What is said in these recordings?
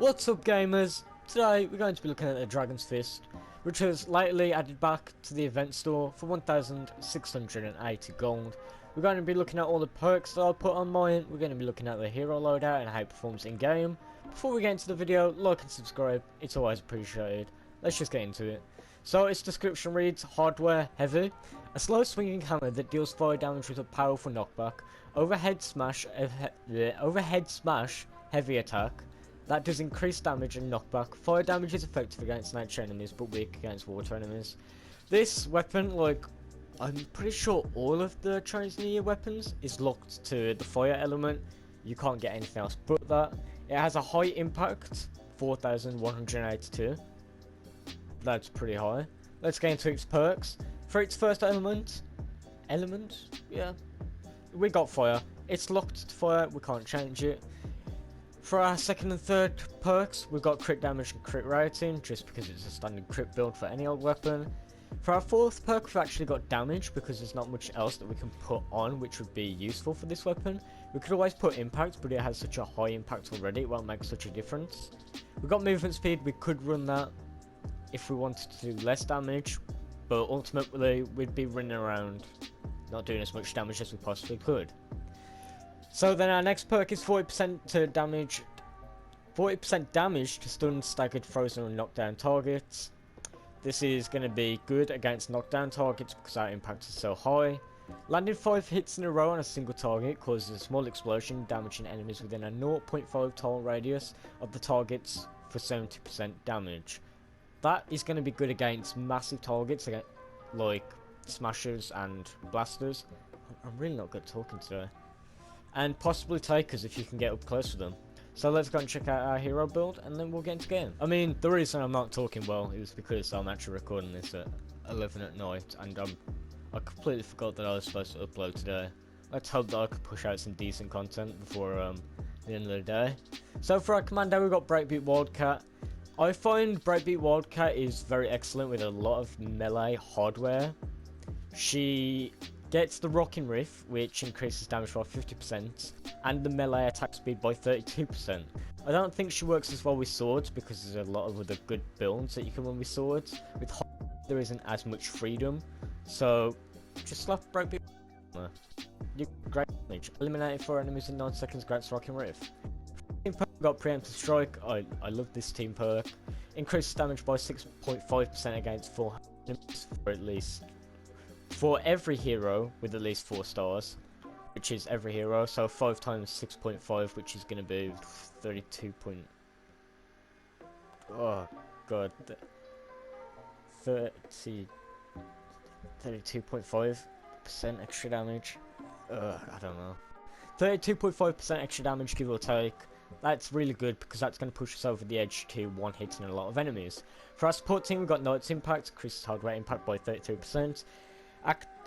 What's up, gamers? Today we're going to be looking at the Dragon's Fist, which was lately added back to the event store for 1,680 gold. We're going to be looking at all the perks that I put on mine. We're going to be looking at the hero loadout and how it performs in game. Before we get into the video, like and subscribe, it's always appreciated. Let's just get into it. So its description reads: hardware heavy, a slow swinging hammer that deals fire damage with a powerful knockback, overhead smash heavy attack that does increased damage and knockback. Fire damage is effective against nature enemies but weak against water enemies. This weapon, like, I'm pretty sure all of the Chinese New Year weapons is locked to the fire element. You can't get anything else but that. It has a high impact, 4,182. That's pretty high. Let's get into its perks. For its first element, yeah, we got fire. It's locked to fire, we can't change it. For our second and third perks, we've got crit damage and crit rating, just because it's a standard crit build for any old weapon. For our fourth perk, we've actually got damage, because there's not much else that we can put on which would be useful for this weapon. We could always put impact, but it has such a high impact already, it won't make such a difference. We've got movement speed, we could run that if we wanted to do less damage, but ultimately we'd be running around not doing as much damage as we possibly could. So then our next perk is 40% damage to stun, staggered, frozen and knockdown targets. This is going to be good against knockdown targets because our impact is so high. Landing 5 hits in a row on a single target causes a small explosion, damaging enemies within a 0.5 tile radius of the targets for 70% damage. That is going to be good against massive targets like smashers and blasters. I'm really not good at talking today. And possibly takers if you can get up close with them. So let's go and check out our hero build and then we'll get into game. I mean, the reason I'm not talking well is because I'm actually recording this at 11 at night and I completely forgot that I was supposed to upload today. Let's hope that I can push out some decent content before the end of the day. So for our commando, we've got Breakbeat Wildcat. I find Breakbeat Wildcat is very excellent with a lot of melee hardware. She gets the Rocking Riff, which increases damage by 50%, and the melee attack speed by 32%. I don't think she works as well with swords, because there's a lot of other good builds that you can run with swords. With there isn't as much freedom, so just slap Breakbeat. You great damage. Eliminating 4 enemies in 9 seconds, grants Rocking Riff. Team perk got Preemptive Strike. I love this team perk. Increases damage by 6.5% against 4 enemies for every hero with at least 4 stars, which is every hero, so 5 times 6.5, which is going to be 32 point... oh god, 32.5% extra damage. I don't know. 32.5% extra damage, give or take. That's really good because that's going to push us over the edge to one-hitting a lot of enemies. For our support team, we've got Knight's Impact, increases hardware impact by 32%.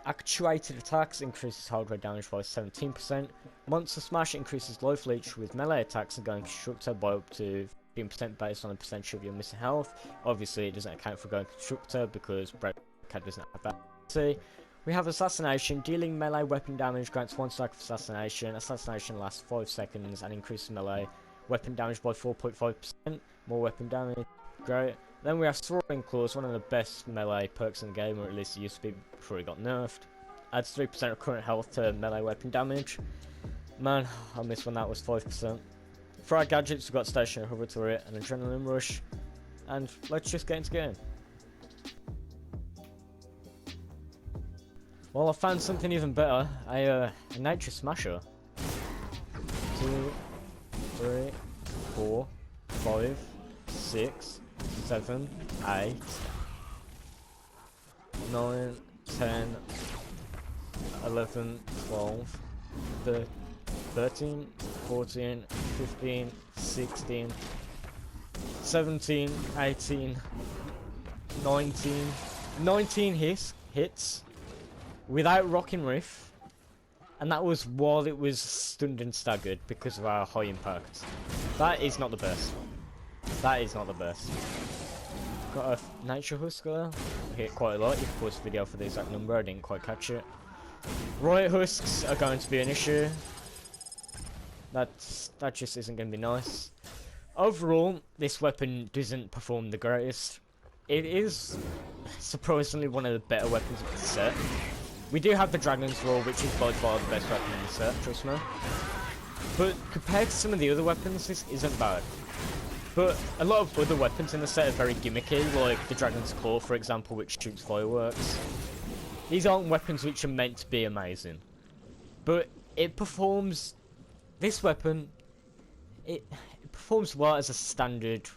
Actuated attacks increases hardware damage by 17%. Monster Smash increases life leech with melee attacks and going constructor by up to 15% based on the percentage of your missing health. Obviously it doesn't account for going constructor because Breakcat doesn't have that. See, we have Assassination, dealing melee weapon damage, grants 1 stack of Assassination. Assassination lasts 5 seconds and increases melee weapon damage by 4.5%. More weapon damage, great. Then we have Soaring Claws, one of the best melee perks in the game, or at least it used to be before it got nerfed. Adds 3% of current health to melee weapon damage. Man, I missed when that was 5%. For our gadgets, we've got Stationary Hover Turret and Adrenaline Rush. And let's just get into game. Well, I found something even better, a Nature Smasher. 2, 3, 4, 5, 6, 7, 8, 9, 10, 11, 12, 13, 14, 15, 16, 17, 18, 19 hits without Rocking Riff, and that was while it was stunned and staggered because of our high impact. That is not the best. That is not the best. Got a Nature Husk there. I hit quite a lot. You can pause the video for the exact number. I didn't quite catch it. Riot Husks are going to be an issue. That just isn't going to be nice. Overall, this weapon doesn't perform the greatest. It is surprisingly one of the better weapons of the set. We do have the Dragon's Roar, which is by far the best weapon in the set, trust me. But compared to some of the other weapons, this isn't bad. But a lot of other weapons in the set are very gimmicky, like the Dragon's Claw, for example, which shoots fireworks. These aren't weapons which are meant to be amazing. But it performs... This weapon... It performs well as a standard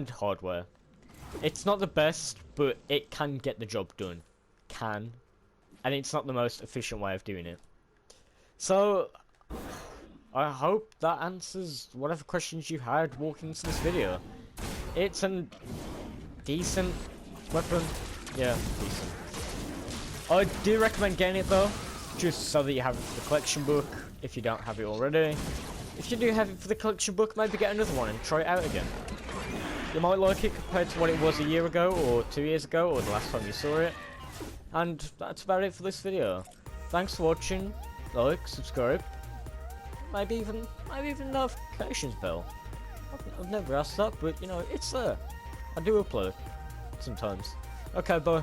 hardware. It's not the best, but it can get the job done. Can. And it's not the most efficient way of doing it. So... I hope that answers whatever questions you had walking into this video. It's a decent weapon. Yeah, decent. I do recommend getting it though, just so that you have it for the collection book, if you don't have it already. If you do have it for the collection book, maybe get another one and try it out again. You might like it compared to what it was a year ago, or 2 years ago, or the last time you saw it. And that's about it for this video. Thanks for watching, like, subscribe. Maybe even notifications bell. I've never asked that, but you know, it's there. I do upload sometimes. Okay, bye.